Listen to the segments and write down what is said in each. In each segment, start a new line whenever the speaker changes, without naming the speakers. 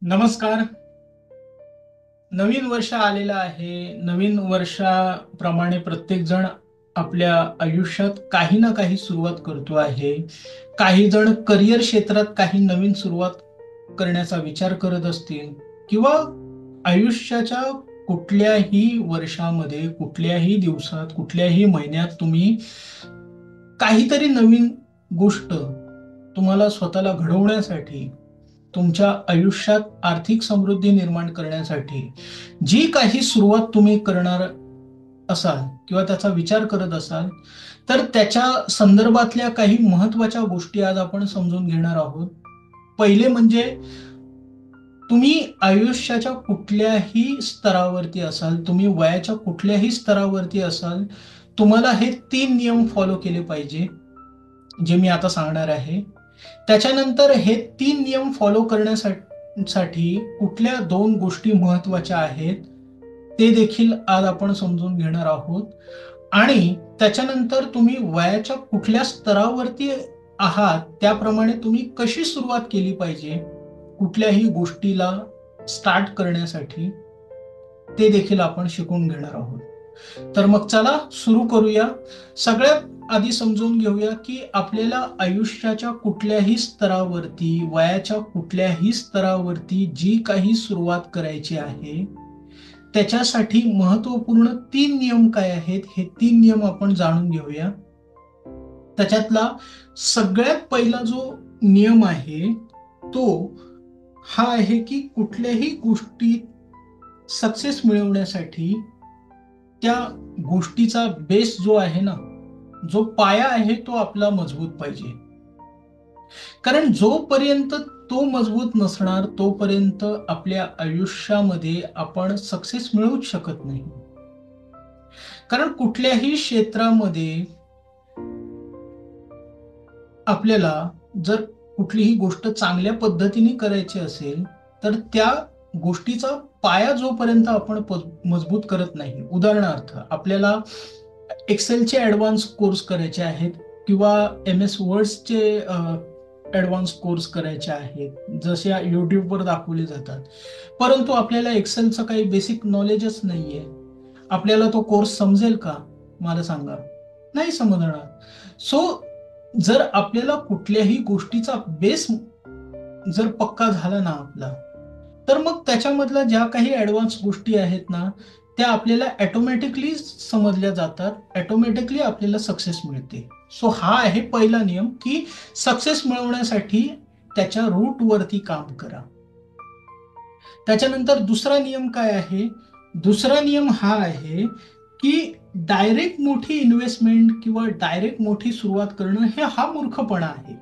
नमस्कार. नवीन वर्ष आलेलं आहे. नवीन वर्षाप्रमाणे प्रत्येक जण आपल्या आयुष्यात काही ना काही सुरुवात करतो आहे. काही जण करिअर क्षेत्रात काही नवीन सुरुवात करण्याचा विचार करत असतील किंवा आयुष्याच्या कुठल्याही वर्षामध्ये, कुठल्याही दिवसात, कुठल्याही महिन्यात तुम्ही काहीतरी नवीन गोष्ट तुम्हाला स्वतःला घडवण्यासाठी, तुमच्या आयुष्यात आर्थिक समृद्धी निर्माण करण्यासाठी जी काही सुरुवात तुम्ही करणार असाल किंवा त्याचा विचार करत असाल, तर त्याच्या संदर्भातल्या काही महत्त्वाच्या गोष्टी आज आपण समजून घेणार आहोत. पहिले म्हणजे तुम्ही आयुष्याच्या कुठल्याही स्तरावरती असाल, तुम्ही वयाच्या कुठल्याही स्तरावरती असाल, तुम्हाला हे 3 नियम फॉलो केले पाहिजे, जे मी आता सांगणार आहे. त्याच्यानंतर हे 3 नियम फॉलो करण्यासाठी कुठल्या 2 गोष्टी महत्त्वाच्या आहेत, ते देखील आज आपण समजून घेणार आहोत. आणि त्याच्यानंतर तुम्ही वयाच्या कुठल्या स्तरावरती आहात, त्याप्रमाणे तुम्ही कशी सुरुवात केली पाहिजे, कुठल्याही गोष्टीला स्टार्ट करण्यासाठी, ते देखील आपण शिकून घेणार आहोत. तर मग चला सुरू करूया. सगळ्यात आधी समजून घेऊया की आपल्याला आयुष्याच्या कुठल्याही स्तरावरती, वयाच्या कुठल्याही स्तरावरती जी काही सुरुवात करायची आहे, त्याच्यासाठी महत्त्वपूर्ण 3 नियम काय आहेत, हे 3 नियम आपण जाणून घेऊया. त्याच्यातला सगळ्यात पहिला जो नियम आहे, तो हा आहे की कुठल्याही गोष्टीत सक्सेस मिळवण्यासाठी त्या गोष्टीचा बेस जो आहे ना, जो पाया आहे तो आपला मजबूत पाहिजे. कारण जोपर्यंत तो मजबूत नसणार, तोपर्यंत आपल्या आयुष्यामध्ये आपण सक्सेस मिळवूच शकत नाही. कारण कुठल्याही क्षेत्रामध्ये आपल्याला जर कुठलीही गोष्ट चांगल्या पद्धतीने करायची असेल, तर त्या गोष्टीचा पाया जोपर्यंत आपण मजबूत करत नाही. उदाहरणार्थ, आपल्याला एक्सेलचे ॲडव्हान्स कोर्स करायचे आहेत किंवा एम-एस वर्ड्सचे ॲडव्हान्स कोर्स करायचे आहेत, जसे YouTubeवर दाखवले जातात. परंतु आपल्याला एक्सेलचं काही बेसिक नॉलेजच नाहीये. आपल्याला तो कोर्स समजेल का? मला सांगा. नाही समजणार. सो जर आपल्याला कुठल्याही गोष्टीचा बेस जर पक्का झाला ना आपला, तर मग त्याच्यामधल्या ज्या काही ॲडव्हान्स गोष्टी आहेत ना, त्या आपल्याला ऑटोमॅटिकली समजल्या जातात. ऑटोमॅटिकली आपल्याला सक्सेस मिळते. सो हा आहे पहिला नियम, की सक्सेस मिळवण्यासाठी त्याच्या रूटवरती काम करा. त्याच्यानंतर दुसरा नियम काय आहे? दुसरा नियम हा आहे, की डायरेक्ट मोठी इन्व्हेस्टमेंट किंवा डायरेक्ट मोठी सुरुवात करणं हे हा मूर्खपणा आहे.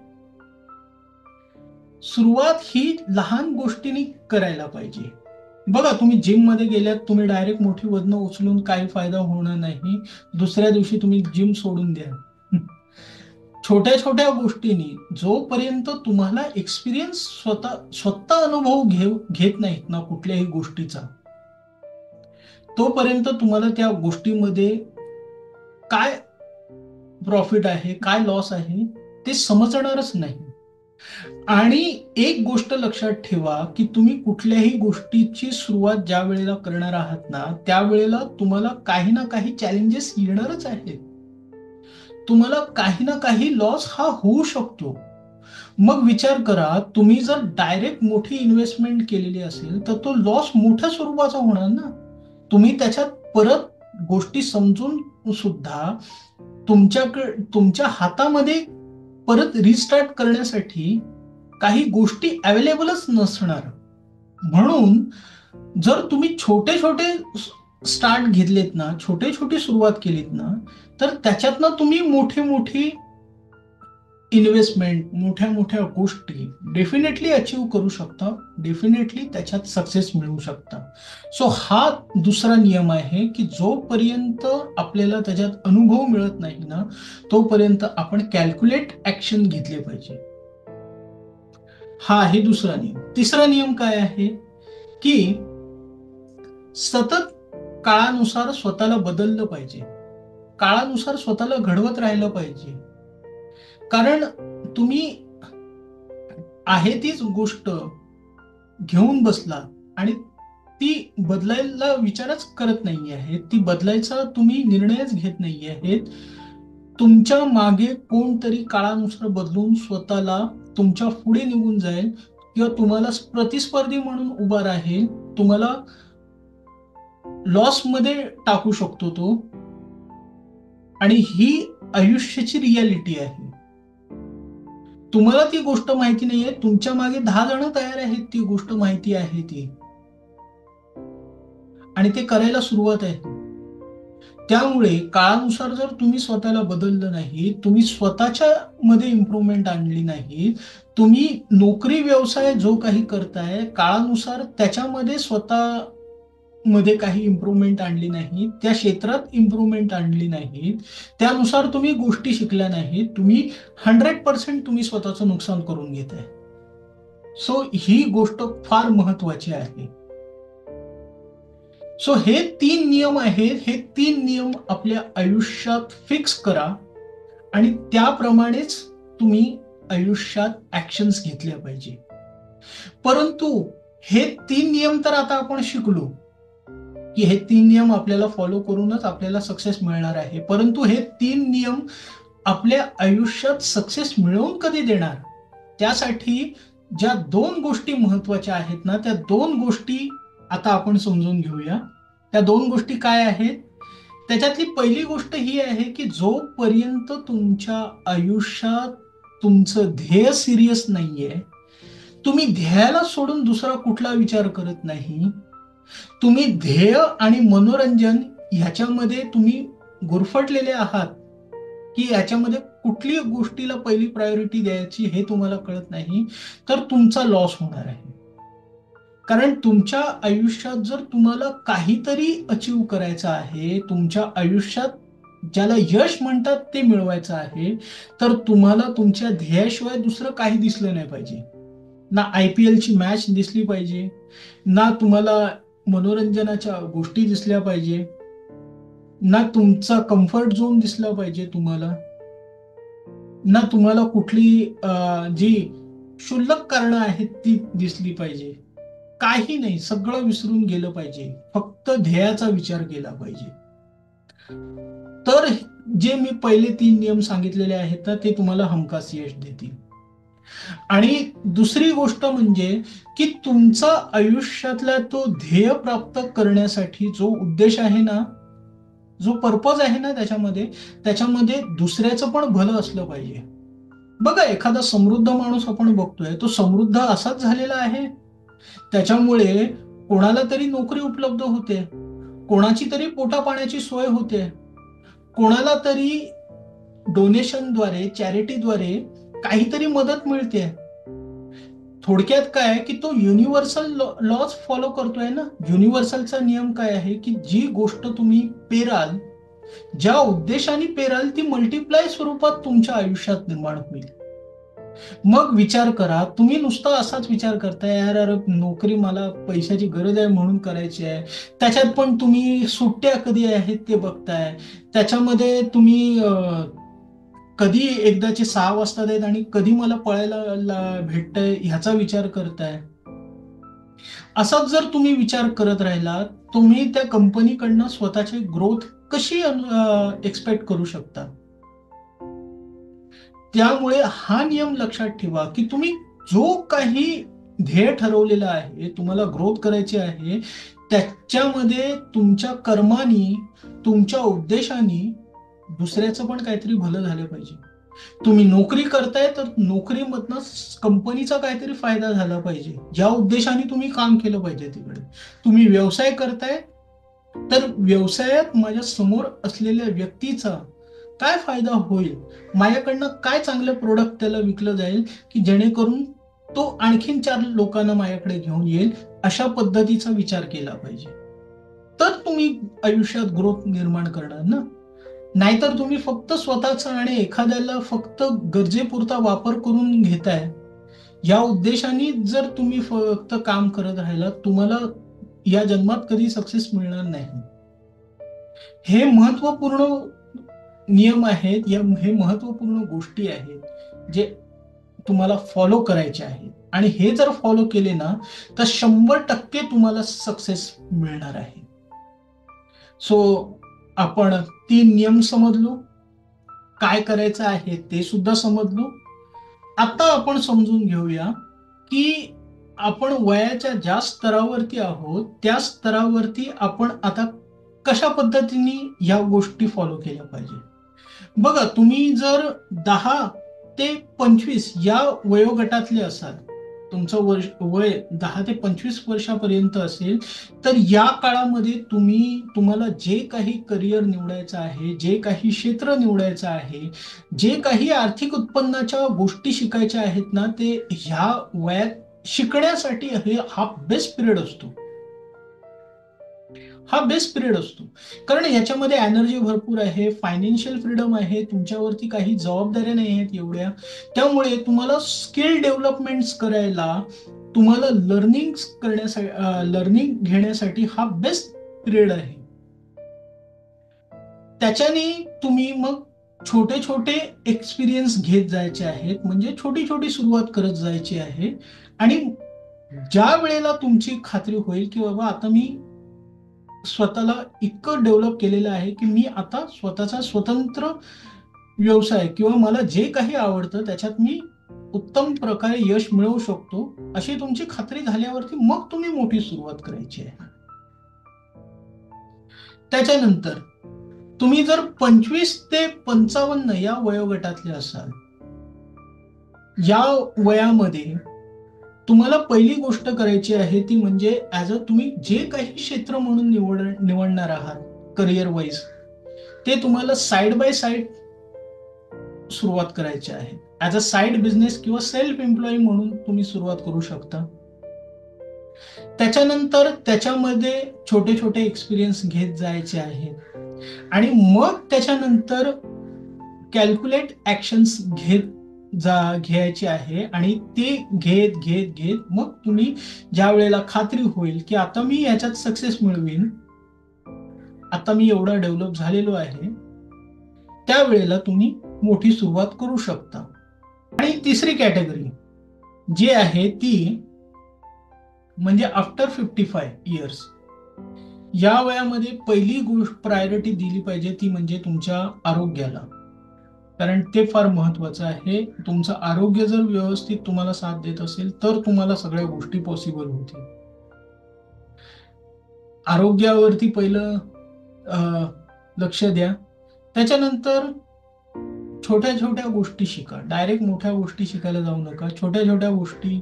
सुरुवात ही लहान गोष्टींनी करायला पाहिजे. बघा, तुम्ही जिममध्ये गेल्यात, तुम्ही डायरेक्ट मोठी वजनं उचलून काही फायदा होणार नाही. दुसऱ्या दिवशी तुम्ही जिम सोडून द्या. छोट्या-छोट्या गोष्टींनी जोपर्यंत तुम्हाला एक्सपिरियन्स स्वतः स्वतः अनुभव घेत नाहीत ना कुठल्याही गोष्टीचा, तोपर्यंत तुम्हाला त्या गोष्टीमध्ये काय प्रॉफिट आहे, काय लॉस आहे, ते समजणारच नाही. आणि एक गोष्ट लक्षात ठेवा, की तुम्ही कुठल्याही गोष्टीची सुरुवात ज्या वेळेला करणार आहात ना, त्यावेळेला तुम्हाला काही ना काही चॅलेंजेस येणारच आहेत. तुम्हाला काही ना काही लॉस हा होऊ शकतो. मग विचार करा, तुम्ही जर डायरेक्ट मोठी इन्व्हेस्टमेंट केलेली असेल, तर तो लॉस मोठ्या स्वरूपाचा होणार ना. तुम्ही त्याच्यात परत गोष्टी समजून सुद्धा तुमच्या हातामध्ये परत रिस्टार्ट करण्यासाठी काही गोष्टी अवेलेबलच नसणार. म्हणून जर तुम्ही छोटे-छोटे स्टार्ट घेतलेत ना, छोटी-छोटी सुरुवात केलीत ना, तर त्याच्यातनं तुम्ही मोठी-मोठी इन्व्हेस्टमेंट, मोठ्या-मोठ्या गोष्टी डेफिनेटली अचीव्ह करू शकता. डेफिनेटली त्याच्यात सक्सेस मिळवू शकता. सो हा दुसरा नियम आहे, की जोपर्यंत आपल्याला त्याच्यात अनुभव मिळत नाही ना, तोपर्यंत आपण कॅल्क्युलेट ॲक्शन घेतले पाहिजे. हा आहे दुसरा नियम. तिसरा नियम काय आहे, की सतत काळानुसार स्वतःला बदललं पाहिजे. काळानुसार स्वतःला घडवत राहिलं पाहिजे. कारण तुम्ही आहे तीच गोष्ट घेऊन बसला आणि ती बदलायला विचारच करत नाही आहेत, ती बदलायचा तुम्ही निर्णयच घेत नाही आहेत, तुमच्या मागे कोणतरी काळानुसार बदलून स्वतःला तुमच्या पुढे निघून जाईल किंवा तुम्हाला प्रतिस्पर्धी म्हणून उभा राहील, तुम्हाला लॉस मध्ये टाकू शकतो तो. आणि ही आयुष्याची रियालिटी आहे. तुम्हाला ती गोष्ट माहिती नाहीये, तुमच्या मागे 10 जण तयार आहेत ती गोष्ट माहिती आहे ती, आणि ते करायला सुरुवात आहे. त्यामुळे काळानुसार जर तुम्ही स्वतःला बदललं नाही, तुम्ही स्वतःच्या मध्ये इम्प्रूव्हमेंट आणली नाही, तुम्ही नोकरी व्यवसाय जो काही करताय काळानुसार त्याच्यामध्ये स्वतः मध्ये काही इम्प्रूव्हमेंट आणली नाही, त्या क्षेत्रात इम्प्रूव्हमेंट आणली नाही, त्यानुसार तुम्ही गोष्टी शिकल्या नाही, तुम्ही 100% तुम्ही स्वतःचं नुकसान करून घेताय. सो ही गोष्ट फार महत्वाची आहे. सो हे 3 नियम आहेत, हे 3 नियम आपल्या आयुष्यात फिक्स करा आणि त्याप्रमाणेच तुम्ही आयुष्यात ऍक्शन्स घेतल्या पाहिजे. परंतु हे 3 नियम तर आता आपण शिकलो की हे 3 नियम आपल्याला फॉलो करूनच आपल्याला सक्सेस मिळणार आहे. परंतु हे 3 नियम आपल्या आयुष्यात सक्सेस मिळवून कधी देणार, त्यासाठी ज्या 2 गोष्टी महत्वाच्या आहेत ना, त्या 2 गोष्टी आता आपण समजून घेऊया. त्या 2 गोष्टी काय आहेत? त्याच्यातली पहिली गोष्ट ही आहे की जोपर्यंत तुमच्या आयुष्यात तुमचं ध्येय सिरियस नाहीये, तुम्ही ध्येयाला सोडून दुसरा कुठला विचार करत नाही, तुम्ही ध्येय आणि मनोरंजन ह्याच्यामध्ये तुम्ही गुरफटलेले आहात की याच्यामध्ये कुठली गोष्टीला पहिली प्रायोरिटी द्यायची हे तुम्हाला कळत नाही, तर तुमचा लॉस होणार आहे. कारण तुमच्या आयुष्यात जर तुम्हाला काहीतरी अचीव करायचं आहे, तुमच्या आयुष्यात ज्याला यश म्हणतात ते मिळवायचं आहे, तर तुम्हाला तुमच्या ध्येयाशिवाय दुसरं काही दिसलं नाही पाहिजे. ना IPL ची मॅच दिसली पाहिजे, ना तुम्हाला मनोरंजनाच्या गोष्टी दिसल्या पाहिजे, ना तुमचा कम्फर्ट झोन दिसला पाहिजे तुम्हाला, ना तुम्हाला कुठली जी क्षुल्लक कारणं आहेत ती दिसली पाहिजे. काही नाही, सगळं विसरून गेलं पाहिजे, फक्त ध्येयाचा विचार केला पाहिजे. तर जे मी पहिले 3 नियम सांगितलेले आहेत ना, ते तुम्हाला हमखास यश देतील. आणि दुसरी गोष्ट म्हणजे की तुमचा आयुष्यातला तो ध्येय प्राप्त करण्यासाठी जो उद्देश आहे ना, जो पर्पज आहे ना, त्याच्यामध्ये दुसऱ्याचं पण भलं असलं पाहिजे. बघा, एखादा समृद्ध माणूस आपण बघतोय, तो समृद्ध असाच झालेला आहे, त्याच्यामुळे कोणाला तरी नोकरी उपलब्ध होते, कोणाची तरी पोटा पाण्याची सोय होते, कोणाला तरी डोनेशनद्वारे, चॅरिटीद्वारे काहीतरी मदत मिळते. थोडक्यात काय की तो युनिव्हर्सल लॉज फॉलो करतोय ना. युनिव्हर्सलचा नियम काय आहे की जी गोष्ट तुम्ही पेराल, ज्या उद्देशाने पेराल, ती मल्टिप्लाय स्वरूपात तुमच्या आयुष्यात निर्माण होईल. मग विचार करा, तुम्ही नुसता असाच विचार करताय, यार अरे नोकरी मला पैशाची गरज आहे म्हणून करायची आहे, त्याच्यात पण तुम्ही सुट्ट्या कधी आहेत ते बघताय, त्याच्यामध्ये तुम्ही कधी एकदाचे 6 वाजता आहेत आणि कधी मला पळायला भेटतंय ह्याचा विचार करताय. असाच जर तुम्ही विचार करत राहिला, तुम्ही त्या कंपनीकडनं स्वतःची ग्रोथ कशी एक्सपेक्ट करू शकता? त्यामुळे हा नियम लक्षात ठेवा की तुम्ही जो काही ध्येय ठरवलेला आहे, तुम्हाला ग्रोथ करायची आहे, त्याच्यामध्ये तुमच्या कर्मानी, तुमच्या उद्देशाने दुसऱ्याचं पण काहीतरी भलं झालं पाहिजे. तुम्ही नोकरी करताय तर नोकरीमधनं कंपनीचा काहीतरी फायदा झाला पाहिजे, ज्या उद्देशाने तुम्ही काम केलं पाहिजे तिकडे. तुम्ही व्यवसाय करताय तर व्यवसायात माझ्या समोर असलेल्या व्यक्तीचा काय फायदा होईल, माझ्याकडनं काय चांगलं प्रोडक्ट त्याला विकलं जाईल की जेणेकरून तो आणखीन 4 लोकांना माझ्याकडे घेऊन येईल, अशा पद्धतीचा विचार केला पाहिजे. तर तुम्ही आयुष्यात ग्रोथ निर्माण करणार ना. नाहीतर तुम्ही फक्त स्वतःचा आणि एखाद्याला फक्त गरजेपुरता वापर करून घेताय, या उद्देशाने जर तुम्ही फक्त काम करत राहिलात, तुम्हाला या जन्मात कधी सक्सेस मिळणार नाही. हे महत्वपूर्ण नियम आहेत, हे महत्वपूर्ण गोष्टी आहेत जे तुम्हाला फॉलो करायचे आहेत. आणि हे जर फॉलो केले ना तर 100% तुम्हाला सक्सेस मिळणार आहे. सो आपण 3 नियम समजलो, काय करायचं आहे ते सुद्धा समजलो. आता आपण समजून घेऊया की आपण वयाच्या ज्या स्तरावरती आहोत त्या स्तरावरती आपण आता कशा पद्धतीने ह्या गोष्टी फॉलो केल्या पाहिजे. बघा, तुम्ही जर 10 ते 25 या वयोगटातले असाल, तुमचं वय 10 ते 25 वर्षापर्यंत असेल, तर या काळामध्ये तुम्हाला जे काही करिअर निवडायचं आहे, जे काही क्षेत्र निवडायचं आहे, जे काही आर्थिक उत्पन्नाच्या गोष्टी शिकायच्या आहेत ना, ते ह्या वयात शिकण्यासाठी हा बेस्ट पिरियड असतो. हा बेस्ट पिरियड असतो, कारण याच्यामध्ये एनर्जी भरपूर आहे, फायनान्शियल फ्रीडम आहे, तुमच्यावरती काही जबाबदाऱ्या नाही आहेत एवढ्या. त्यामुळे तुम्हाला स्किल डेव्हलपमेंट करायला, तुम्हाला लर्निंग घेण्यासाठी हा बेस्ट पिरियड आहे. त्याच्याने तुम्ही मग छोटे छोटे एक्सपिरियन्स घेत जायचे आहेत, म्हणजे छोटी छोटी सुरुवात करत जायची आहे. आणि ज्या वेळेला तुमची खात्री होईल की बाबा आता मी स्वतःला इतकं डेव्हलप केलेलं आहे की मी आता स्वतःचा स्वतंत्र व्यवसाय किंवा मला जे काही आवडतं त्याच्यात मी उत्तम प्रकारे यश मिळवू शकतो, अशी तुमची खात्री झाल्यावरती मग तुम्ही मोठी सुरुवात करायची आहे. त्याच्यानंतर तुम्ही जर 25 ते 55 या वयोगटातले असाल, या वयामध्ये तुम्हाला पहिली गोष्ट करायची आहे ती म्हणजे तुम्ही जे काही क्षेत्र म्हणून निवडणार आहात करिअर वाईज, ते तुम्हाला साइड बाय साइड सुरुवात करायची आहे. ऍज अ साइड बिझनेस किंवा सेल्फ एम्प्लॉई म्हणून तुम्ही सुरुवात करू शकता. त्याच्यानंतर त्याच्यामध्ये छोटे छोटे एक्सपिरियन्स घेत जायचे आहेत आणि मग त्याच्यानंतर कॅल्क्युलेट ऍक्शन्स घ्यायची आहे. आणि ते घेत घेत घेत मग तुम्ही ज्या वेळेला खात्री होईल की आता मी याच्यात सक्सेस मिळवीन, आता मी एवढा डेव्हलप झालेलो आहे, त्यावेळेला तुम्ही मोठी सुरुवात करू शकता. आणि तिसरी कॅटेगरी जी आहे ती म्हणजे आफ्टर 55 इयर्स. या वयामध्ये पहिली गोष्ट प्रायोरिटी दिली पाहिजे ती म्हणजे तुमच्या आरोग्याला, कारण ते फार महत्वाचं आहे. तुमचं आरोग्य जर व्यवस्थित तुम्हाला साथ देत असेल तर तुम्हाला सगळ्या गोष्टी पॉसिबल होतील. आरोग्यावरती पहिलं लक्ष द्या. त्याच्यानंतर छोट्या छोट्या गोष्टी शिका. डायरेक्ट मोठ्या गोष्टी शिकायला जाऊ नका. छोट्या छोट्या गोष्टी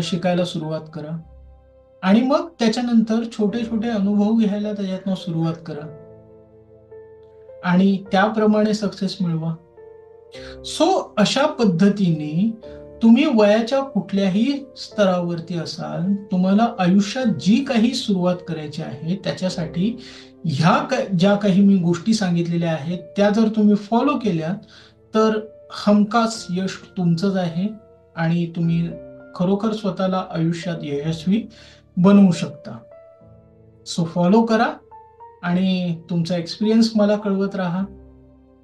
शिकायला सुरुवात करा आणि मग त्याच्यानंतर छोटे छोटे अनुभव घ्यायला त्याच्यातनं सुरुवात करा आणि त्याप्रमाणे सक्सेस मिळवा. सो अशा पद्धतीने तुम्ही वयाच्या कुठल्याही स्तरावरती असाल, तुम्हाला आयुष्यात जी काही सुरुवात करायची आहे त्याच्यासाठी ज्या काही मी गोष्टी सांगितलेल्या आहेत त्या जर तुम्ही फॉलो केल्या तर हमखास यश तुमचंच आहे आणि तुम्ही खरोखर स्वतःला आयुष्यात यशस्वी बनवू शकता. सो फॉलो करा आणि तुमचा एक्सपिरियन्स मला कळवत राहा.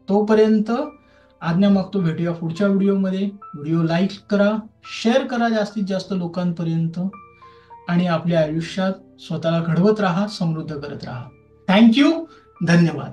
तोपर्यंत आज्ञा मागतो, भेटूया पुढच्या व्हिडिओमध्ये. व्हिडिओ लाईक करा, शेअर करा जास्तीत जास्त लोकांपर्यंत आणि आपल्या आयुष्यात स्वतःला घडवत राहा, समृद्ध करत राहा. थँक्यू. धन्यवाद.